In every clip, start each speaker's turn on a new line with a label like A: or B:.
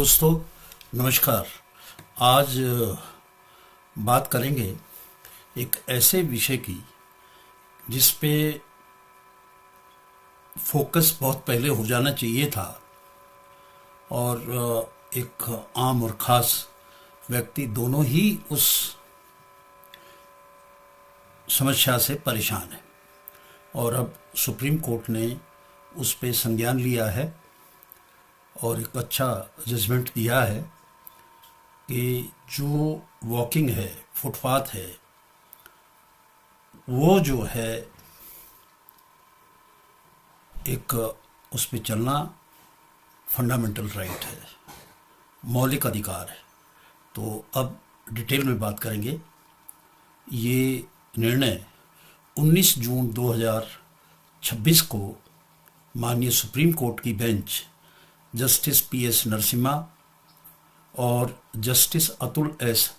A: दोस्तों, नमस्कार। आज बात करेंगे एक ऐसे विषय की जिस पे फोकस बहुत पहले हो जाना चाहिए था और एक आम और ख़ास व्यक्ति दोनों ही उस समस्या से परेशान है। और अब सुप्रीम कोर्ट ने उस पे संज्ञान लिया है और एक अच्छा जजमेंट दिया है कि जो वॉकिंग है, फुटपाथ है, वो जो है एक उस पे चलना फंडामेंटल राइट है, मौलिक अधिकार है। तो अब डिटेल में बात करेंगे। ये निर्णय 19 जून 2026 को माननीय सुप्रीम कोर्ट की बेंच जस्टिस पी.एस. नरसिम्हा और जस्टिस अतुल एस.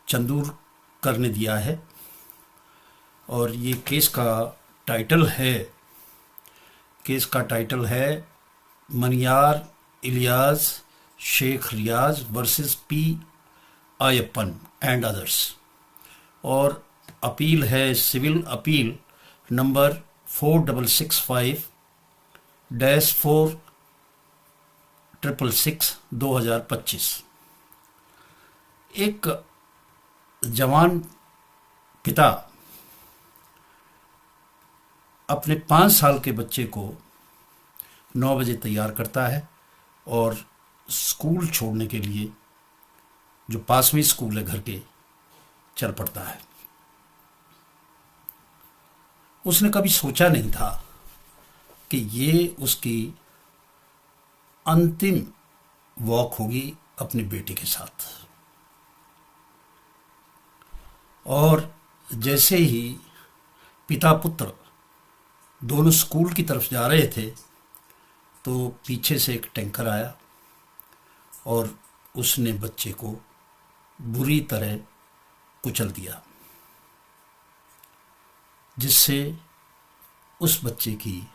A: चंदूरकर ने दिया है। और ये केस का टाइटल है मनियार इलियास शेख रियाज वर्सेस पी आयप्पन एंड अदर्स। और अपील है सिविल अपील नंबर 4665-466/2025। एक जवान पिता अपने 5 साल के बच्चे को 9 बजे तैयार करता है और स्कूल छोड़ने के लिए, जो पास में स्कूल है घर के, चल पड़ता है। उसने कभी सोचा नहीं था कि ये उसकी अंतिम वॉक होगी अपने बेटे के साथ। और जैसे ही पिता पुत्र दोनों स्कूल की तरफ जा रहे थे तो पीछे से एक टैंकर आया और उसने बच्चे को बुरी तरह कुचल दिया, जिससे उस बच्चे की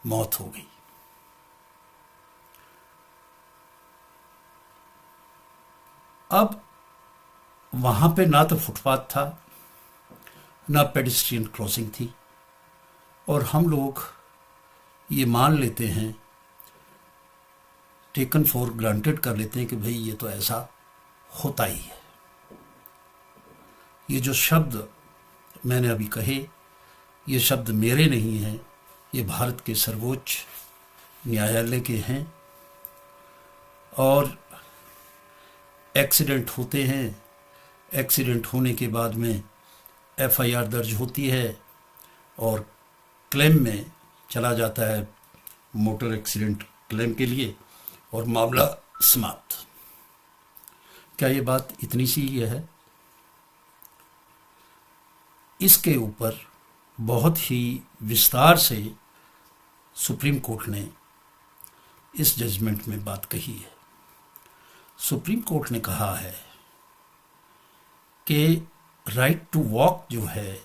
A: मौत हो गई। अब वहां पे ना तो फुटपाथ था, ना पेडेस्ट्रियन क्रॉसिंग थी, और हम लोग ये मान लेते हैं, टेकन फॉर ग्रांटेड कर लेते हैं कि भाई ये तो ऐसा होता ही है। ये जो शब्द मैंने अभी कहे, ये शब्द मेरे नहीं हैं, ये भारत के सर्वोच्च न्यायालय के हैं। और एक्सीडेंट होते हैं, एक्सीडेंट होने के बाद में एफआईआर दर्ज होती है और क्लेम में चला जाता है मोटर एक्सीडेंट क्लेम के लिए, और मामला समाप्त। क्या ये बात इतनी सी ही है? इसके ऊपर बहुत ही विस्तार से सुप्रीम कोर्ट ने इस जजमेंट में बात कही है। सुप्रीम कोर्ट ने कहा है कि राइट टू वॉक जो है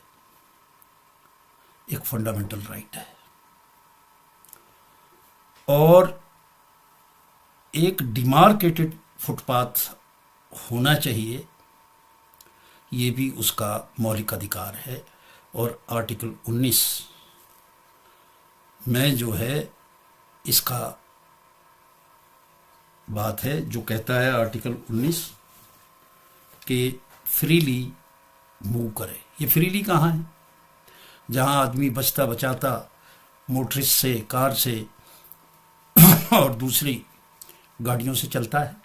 A: एक फंडामेंटल राइट है, और एक डिमार्केटेड फुटपाथ होना चाहिए, ये भी उसका मौलिक अधिकार है। और आर्टिकल 19 में जो है इसका बात है, जो कहता है आर्टिकल 19 कि फ्रीली मूव करे। ये फ्रीली कहाँ है? जहाँ आदमी बचता बचाता मोटरिस्ट से, कार से और दूसरी गाड़ियों से चलता है,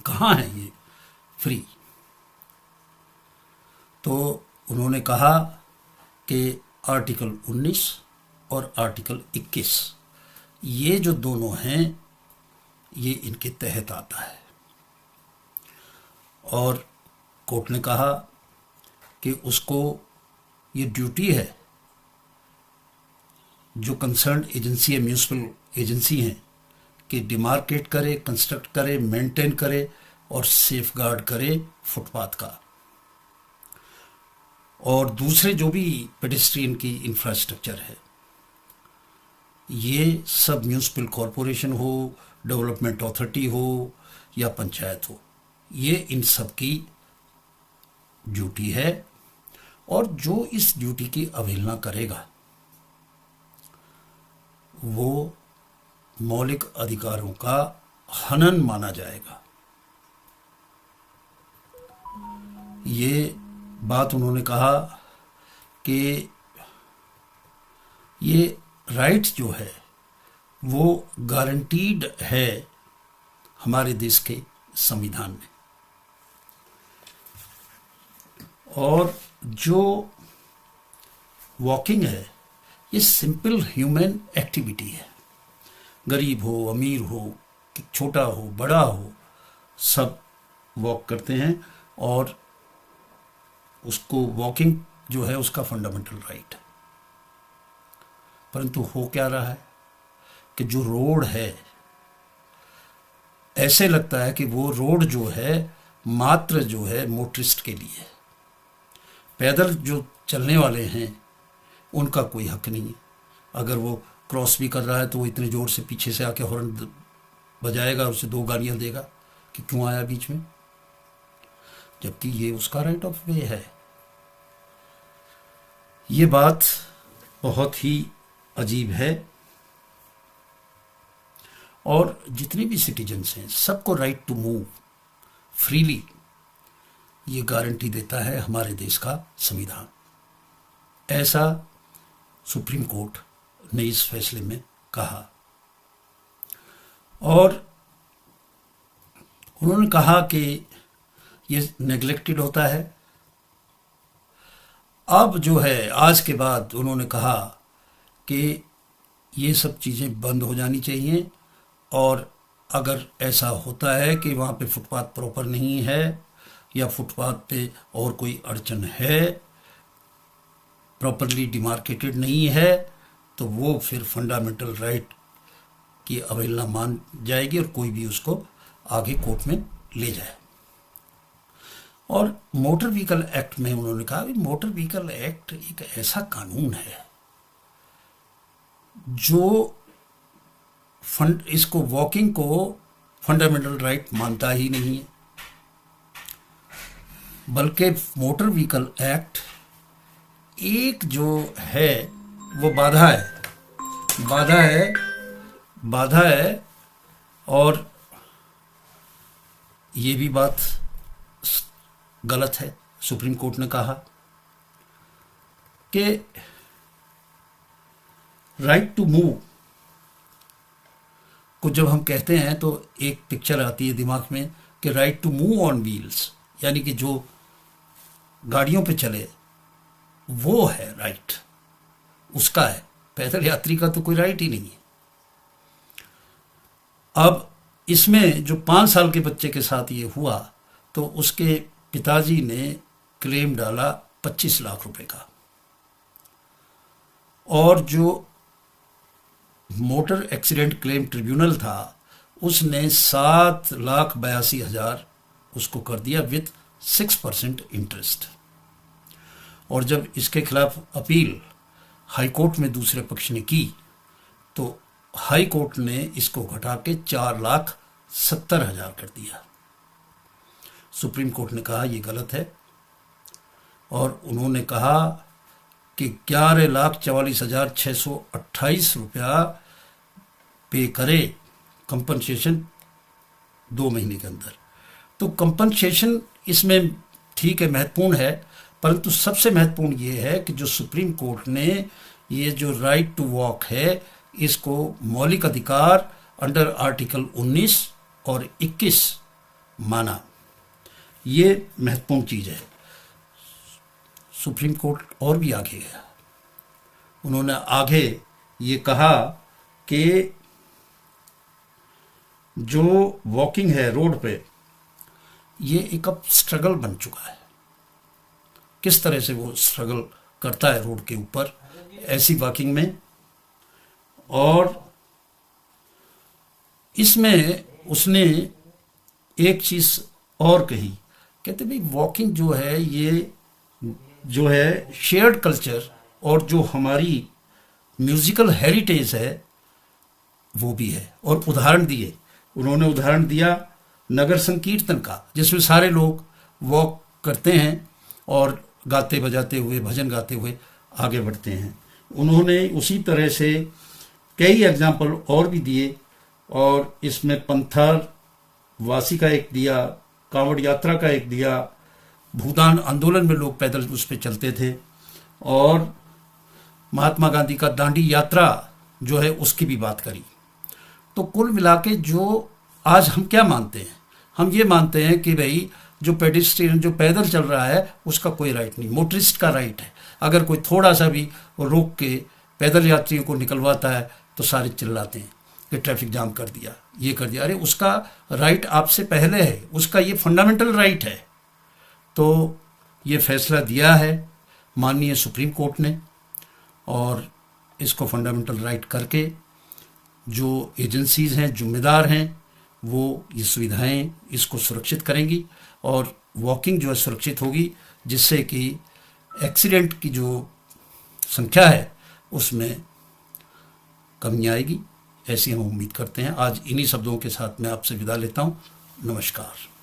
A: कहाँ है ये फ्री? तो उन्होंने कहा कि आर्टिकल 19 और आर्टिकल 21, ये जो दोनों हैं, ये इनके तहत आता है। और कोर्ट ने कहा कि उसको ये ड्यूटी है, जो कंसर्न एजेंसी है, म्यूनिसिपल एजेंसी हैं, कि डिमार्केट करे, कंस्ट्रक्ट करे, मेंटेन करे और सेफगार्ड करे फुटपाथ का। और दूसरे जो भी पेडेस्ट्रियन की इंफ्रास्ट्रक्चर है, ये सब म्यूनिसिपल कॉरपोरेशन हो, डेवलपमेंट अथॉरिटी हो या पंचायत हो, ये इन सब की ड्यूटी है। और जो इस ड्यूटी की अवहेलना करेगा वो मौलिक अधिकारों का हनन माना जाएगा। ये बात उन्होंने कहा कि ये राइट जो है वो गारंटीड है हमारे देश के संविधान में। और जो वॉकिंग है ये सिंपल ह्यूमन एक्टिविटी है। गरीब हो, अमीर हो, छोटा हो, बड़ा हो, सब वॉक करते हैं। और उसको वॉकिंग जो है उसका फंडामेंटल राइट है। परंतु हो क्या रहा है कि जो रोड है, ऐसे लगता है कि वो रोड जो है मात्र जो है मोटरिस्ट के लिए है। पैदल जो चलने वाले हैं उनका कोई हक नहीं है। अगर वो क्रॉस भी कर रहा है तो वो इतने जोर से पीछे से आके हॉर्न बजाएगा और उसे 2 गालियां देगा कि क्यों आया बीच में, जबकि ये उसका राइट ऑफ वे है। ये बात बहुत ही अजीब है। और जितने भी सिटीजन्स हैं सबको राइट टू मूव फ्रीली ये गारंटी देता है हमारे देश का संविधान। ऐसा सुप्रीम कोर्ट ने इस फैसले में कहा। और उन्होंने कहा कि ये नेग्लेक्टेड होता है। अब जो है आज के बाद उन्होंने कहा कि ये सब चीज़ें बंद हो जानी चाहिए। और अगर ऐसा होता है कि वहाँ पे फुटपाथ प्रॉपर नहीं है या फुटपाथ पे और कोई अड़चन है, प्रॉपरली डिमार्केटेड नहीं है, तो वो फिर फंडामेंटल राइट की अवहेलना मान जाएगी और कोई भी उसको आगे कोर्ट में ले जाए। और मोटर व्हीकल एक्ट में उन्होंने कहा कि मोटर व्हीकल एक्ट एक ऐसा कानून है जो इसको वॉकिंग को फंडामेंटल राइट मानता ही नहीं है, बल्कि मोटर व्हीकल एक्ट एक जो है वो बाधा है। और ये भी बात गलत है। सुप्रीम कोर्ट ने कहा कि राइट टू मूव को जब हम कहते हैं तो एक पिक्चर आती है दिमाग में कि right to move on wheels, यानी कि जो गाड़ियों पे चले वो है राइट, उसका है। पैदल यात्री का तो कोई राइट ही नहीं है। अब इसमें जो 5 साल के बच्चे के साथ ये हुआ तो उसके पिताजी ने क्लेम डाला 25 लाख रुपए का। और जो मोटर एक्सीडेंट क्लेम ट्रिब्यूनल था उसने 7,82,000 उसको कर दिया विथ 6% इंटरेस्ट। और जब इसके खिलाफ अपील हाई कोर्ट में दूसरे पक्ष ने की तो हाई कोर्ट ने इसको घटा के 4,70,000 कर दिया। सुप्रीम कोर्ट ने कहा ये गलत है और उन्होंने कहा कि 11,44,628 रुपया पे करे कंपनसेशन 2 महीने के अंदर। तो कंपनसेशन इसमें ठीक है, महत्वपूर्ण है, परंतु सबसे महत्वपूर्ण ये है कि जो सुप्रीम कोर्ट ने ये जो राइट टू वॉक है इसको मौलिक अधिकार अंडर आर्टिकल 19 और 21 माना। ये महत्वपूर्ण चीज़ है। सुप्रीम कोर्ट और भी आगे गया। उन्होंने आगे ये कहा कि जो वॉकिंग है रोड पे ये एक अब स्ट्रगल बन चुका है। किस तरह से वो स्ट्रगल करता है रोड के ऊपर ऐसी वॉकिंग में। और इसमें उसने एक चीज़ और कही, कहते भाई वॉकिंग जो है ये जो है शेयर्ड कल्चर और जो हमारी म्यूजिकल हेरिटेज है वो भी है। और उदाहरण दिए उन्होंने उदाहरण दिया नगर संकीर्तन का, जिसमें सारे लोग वॉक करते हैं और गाते बजाते हुए, भजन गाते हुए आगे बढ़ते हैं। उन्होंने उसी तरह से कई एग्जाम्पल और भी दिए, और इसमें पंथर वासी का एक दिया, कांवड़ यात्रा का एक दिया, भूदान आंदोलन में लोग पैदल उस पर चलते थे, और महात्मा गांधी का दांडी यात्रा जो है उसकी भी बात करी। तो कुल मिला के जो आज हम क्या मानते हैं, हम ये मानते हैं कि भाई जो पेडिस्ट्रियन जो पैदल चल रहा है उसका कोई राइट नहीं, मोटरिस्ट का राइट है। अगर कोई थोड़ा सा भी रोक के पैदल यात्रियों को निकलवाता है तो सारे चिल्लाते हैं कि ट्रैफिक जाम कर दिया, ये कर दिया। अरे उसका राइट आपसे पहले है, उसका ये फंडामेंटल राइट है। तो ये फैसला दिया है माननीय सुप्रीम कोर्ट ने, और इसको फंडामेंटल राइट करके जो एजेंसीज हैं, जिम्मेदार हैं, वो ये सुविधाएं इसको सुरक्षित करेंगी, और वॉकिंग जो है सुरक्षित होगी, जिससे कि एक्सीडेंट की जो संख्या है उसमें कमी आएगी, ऐसी हम उम्मीद करते हैं। आज इन्हीं शब्दों के साथ मैं आपसे विदा लेता हूँ। नमस्कार।